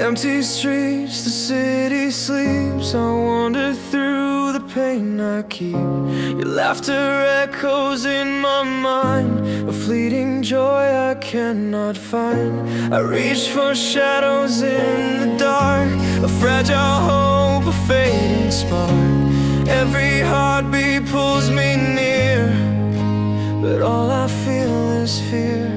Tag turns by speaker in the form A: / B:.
A: Empty streets, the city sleeps. I wander through the pain I keep. Your laughter echoes in my mind, a fleeting joy I cannot find. I reach for shadows in the dark, a fragile hope, a fading spark. Every heartbeat pulls me near, but all I feel is fear.